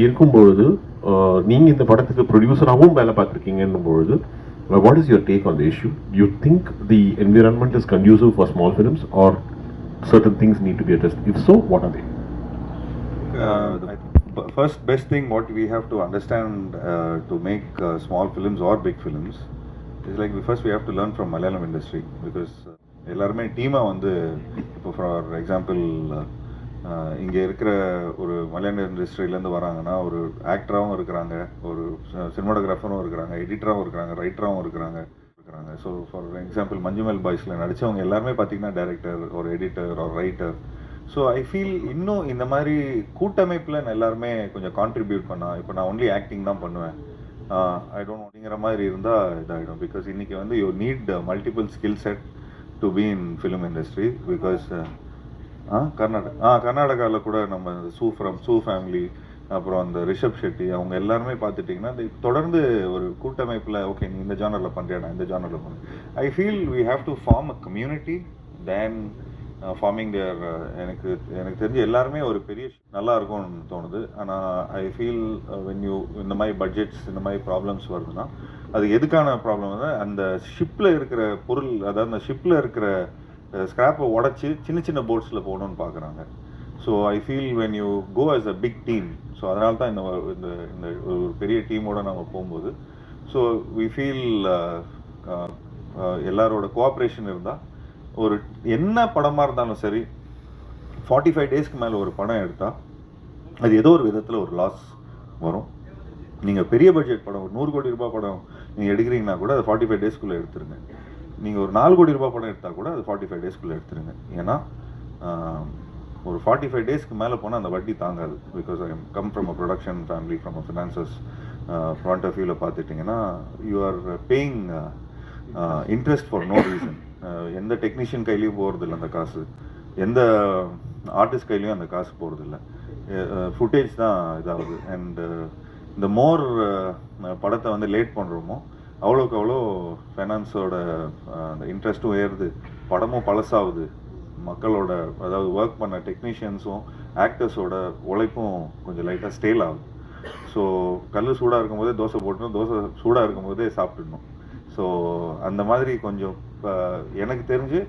இருக்கும்பொழுது நீங்கள் இந்த படத்துக்கு ப்ரொடியூசராகவும் வேலை பார்த்துருக்கீங்கன்னும் பொழுது what is your take on the issue? Do you think the environment is conducive for small films or certain things need to be addressed? If so, what are they? The first best thing what we have to understand to make small films or big films is like first we have to learn from Malayalam industry because எல்லாருமே டீமாக வந்து இப்போ for example இங்கே இருக்கிற ஒரு மலையாள இண்டஸ்ட்ரியிலேருந்து வராங்கன்னா ஒரு ஆக்டராகவும் இருக்கிறாங்க, ஒரு சினிமாட்டோகிராஃபரும் இருக்கிறாங்க, எடிட்டராகவும் இருக்கிறாங்க, ரைட்டராகவும் இருக்கிறாங்க. ஸோ ஃபார் எக்ஸாம்பிள் மஞ்சுமல் பாய்ஸில் நடித்தவங்க எல்லாருமே பார்த்தீங்கன்னா டைரக்டர் ஒரு எடிட்டர் ஒரு ரைட்டர். ஸோ ஐ ஃபீல் இன்னும் இந்த மாதிரி கூட்டமைப்பில் எல்லாருமே கொஞ்சம் கான்ட்ரிபியூட் பண்ணால், இப்போ நான் ஒன்லி ஆக்டிங் தான் பண்ணுவேன் ஐ டோன்ட் அப்படிங்கிற மாதிரி இருந்தால் இதாகிடும். பிகாஸ் இன்றைக்கி வந்து you need multiple skill set to be in film industry. Because கர்நாடகாவில் கூட நம்ம சூ ஃபேமிலி அப்புறம் அந்த ரிஷப் ஷெட்டி அவங்க எல்லாருமே பார்த்துட்டிங்கன்னா தொடர்ந்து ஒரு கூட்டமைப்பில் ஓகே நீ இந்த ஜானரில் பண்ணுறியா, நான் இந்த ஜானரில் பண்ணுறேன். I feel we have to form a community then forming there. எனக்கு தெரிஞ்சு எல்லாருமே ஒரு பெரிய நல்லா இருக்கும்னு தோணுது. ஆனால் ஐ ஃபீல் வென் யூ இந்த மாதிரி பட்ஜெட்ஸ் இந்த மாதிரி ப்ராப்ளம்ஸ் வருதுன்னா அது எதுக்கான ப்ராப்ளம் வந்து அந்த ஷிப்பில் இருக்கிற பொருள், அதாவது அந்த ஷிப்பில் இருக்கிற ஸ்க்ராப்பை உடச்சி சின்ன சின்ன போட்ஸில் போகணுன்னு பார்க்குறாங்க. So I feel when you go as a big team, so அதனால தான் இந்த இந்த ஒரு பெரிய டீமோடு நம்ம போகும்போது ஸோ வி ஃபீல் எல்லாரோட கோஆப்ரேஷன் இருந்தால் ஒரு என்ன படமாக இருந்தாலும் சரி 45 டேஸ்க்கு மேலே ஒரு படம் எடுத்தால் அது ஏதோ ஒரு விதத்தில் ஒரு லாஸ் வரும். நீங்கள் பெரிய பட்ஜெட் படம் ஒரு 100 கோடி ரூபாய் படம் நீங்கள் எடுக்கிறீங்கன்னா கூட அது 45 டேஸ்க்குள்ளே எடுத்துருங்க. நீங்கள் ஒரு 4 கோடி ரூபாய் படம் எடுத்தால் கூட அது 45 டேஸ்க்குள்ளே எடுத்துருங்க. ஏன்னா ஒரு 45 டேஸ்க்கு மேலே போனால் அந்த வட்டி தாங்காது. Because I come from a production family, from a finances point of வியூவில் பார்த்துட்டிங்கன்னா you are paying interest for no reason. எந்த டெக்னீஷியன் கையிலையும் போகிறதில்ல அந்த காசு, எந்த ஆர்டிஸ்ட் கையிலையும் அந்த காசு போகிறதில்ல, ஃபுட்டேஜ் தான் இதாகுது. அண்ட் இந்த மோர் படத்தை வந்து லேட் பண்ணுறோமோ அவ்வளோக்கு அவ்வளோ ஃபைனான்ஸோட அந்த இன்ட்ரெஸ்ட்டும் ஏறுது, படமும் பழசாகுது, மக்களோட அதாவது ஒர்க் பண்ண டெக்னீஷியன்ஸும் ஆக்டர்ஸோட உழைப்பும் கொஞ்சம் லைட்டாக ஸ்டேல் ஆகுது. ஸோ கல் சூடாக இருக்கும்போதே தோசை போட்டணும், தோசை சூடாக இருக்கும்போதே சாப்பிட்டுடணும். ஸோ அந்த மாதிரி கொஞ்சம் எனக்கு தெரிஞ்சு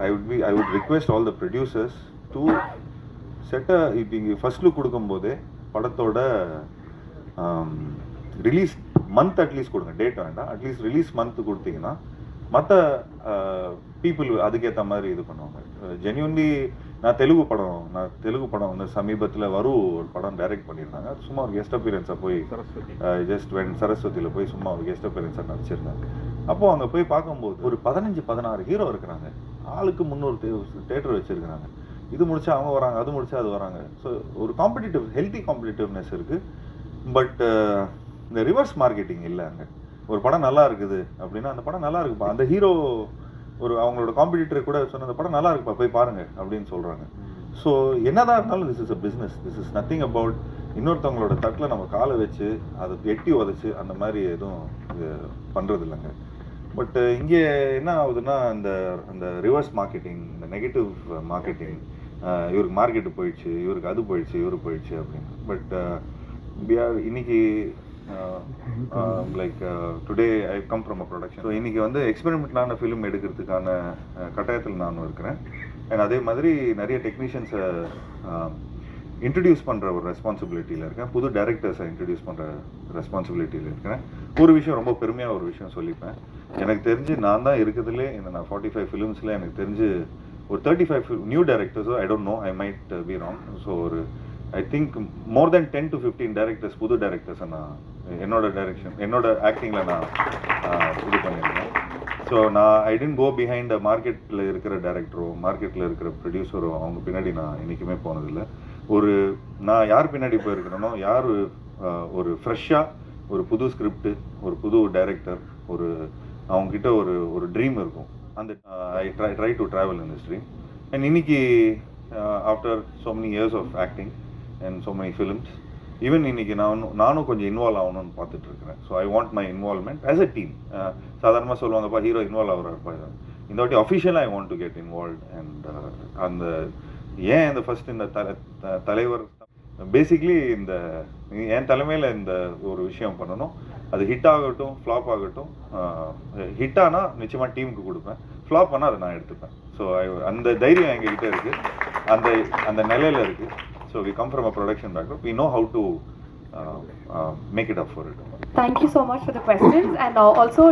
I would request all the producers to set இப்போ இங்கே ஃபர்ஸ்ட் லுக் கொடுக்கும்போதே படத்தோட ரிலீஸ் மந்த் அட்லீஸ்ட் கொடுங்க, டேட் வேண்டாம், அட்லீஸ்ட் ரிலீஸ் மந்த் கொடுத்தீங்கன்னா மற்ற பீப்புள் அதுக்கேற்ற மாதிரி இது பண்ணுவாங்க. ஜென்யூன்லி நான் தெலுங்கு படம் வந்து சமீபத்தில் ஒரு படம் டைரக்ட் பண்ணியிருந்தாங்க. சும்மா ஒரு கெஸ்ட் அப்பியரன்ஸை போய் ஜஸ்ட் சரஸ்வதியில் போய் சும்மா ஒரு கெஸ்ட் அப்பியரன்ஸை நடிச்சிருந்தாங்க. அப்போது அங்கே போய் பார்க்கும்போது ஒரு 15-16 ஹீரோ இருக்கிறாங்க, ஆளுக்கு 300 தேட்டர் வச்சுருக்கிறாங்க. இது முடிச்சா அவங்க வராங்க, அது முடிச்சா அது வராங்க. ஸோ ஒரு ஹெல்த்தி காம்படிட்டிவ்னஸ் இருக்குது. பட் இந்த ரிவர்ஸ் மார்க்கெட்டிங் இல்லை. அங்கே ஒரு படம் நல்லா இருக்குது அப்படின்னா அந்த படம் நல்லா இருக்குப்பா, அந்த ஹீரோ ஒரு அவங்களோட காம்படிட்டர் கூட சொன்ன அந்த படம் நல்லா இருக்குப்பா போய் பாருங்க அப்படின்னு சொல்கிறாங்க. ஸோ என்னதான் இருந்தாலும் this is a business, this is nothing about இன்னொருத்தவங்களோட தட்டில் நம்ம காலை வச்சு அதை எட்டி உதச்சி அந்த மாதிரி எதுவும் இது பண்ணுறது இல்லைங்க. பட் இங்கே என்ன ஆகுதுன்னா அந்த ரிவர்ஸ் மார்க்கெட்டிங், இந்த நெகட்டிவ் மார்க்கெட்டிங், இவருக்கு மார்க்கெட்டு போயிடுச்சு, இவருக்கு அது போயிடுச்சு, இவரு போயிடுச்சு அப்படின்னு. பட் இன்னைக்கு like today I come from a production. So இன்றைக்கி வந்து எக்ஸ்பெரிமெண்டலான ஃபிலிம் எடுக்கிறதுக்கான கட்டாயத்தில் நானும் இருக்கிறேன். அண்ட் அதே மாதிரி நிறைய டெக்னீஷியன்ஸை இன்ட்ரடியூஸ் பண்ணுற ஒரு ரெஸ்பான்சிபிலிட்டியில் இருக்கேன், புது டைரக்டர்ஸை இன்ட்ரடியூஸ் பண்ணுற ரெஸ்பான்சிபிலிட்டியில் இருக்கிறேன். ஒரு விஷயம் ரொம்ப பெருமையாக ஒரு விஷயம் சொல்லிப்பேன், எனக்கு தெரிஞ்சு நான் தான் இருக்கிறதுலே இந்த நான் 45 ஃபிலிம்ஸில் எனக்கு தெரிஞ்சு ஒரு 35 நியூ டைரக்டர்ஸோ I don't know, I might be wrong. So ஒரு I think more than 10 to 15 directors புது டைரக்டர்ஸை நான் என்னோட ஆக்டிங்கில் நான் இது பண்ணியிருக்கேன். So I tend go behind மார்க்கெட்டில் இருக்கிற டைரக்டரோ மார்க்கெட்டில் இருக்கிற ப்ரொடியூசரோ அவங்க பின்னாடி நான் என்றைக்குமே போனதில்லை. நான் யார் பின்னாடி போயிருக்கிறேனோ, யார் ஒரு ஃப்ரெஷ்ஷாக ஒரு புது ஸ்கிரிப்டு, ஒரு புது டைரக்டர், அவங்கக்கிட்ட ஒரு ட்ரீம் இருக்கும், அந்த I try to travel in this dream. And இன்னைக்கு after so many years of acting and so many films, even இன்னைக்கு நானும் கொஞ்சம் இன்வால்வ் ஆகணும்னு பார்த்துட்டு இருக்கிறேன். So I want my involvement as a team. சாதாரணமாக சொல்லுவாங்கப்பா ஹீரோ இன்வால்வ் ஆகிறாருப்பா, இந்த வாட்டி அஃபிஷியலாக I want to get involve. And அந்த ஏன் இந்த ஃபர்ஸ்ட் இந்த தலைவர் பேசிக்லி இந்த என் தலைமையில் இந்த ஒரு விஷயம் பண்ணணும். அது ஹிட் ஆகட்டும் ஃப்ளாப் ஆகட்டும், ஹிட் ஆனால் நிச்சயமாக டீமுக்கு கொடுப்பேன், ஃப்ளாப் ஆனால் அதை நான் எடுத்துப்பேன். ஸோ அந்த தைரியம் எங்ககிட்ட இருக்குது, அந்த அந்த நிலையில் இருக்குது. So we come from a production background, we know how to make it up for it. Thank you so much for the questions, and also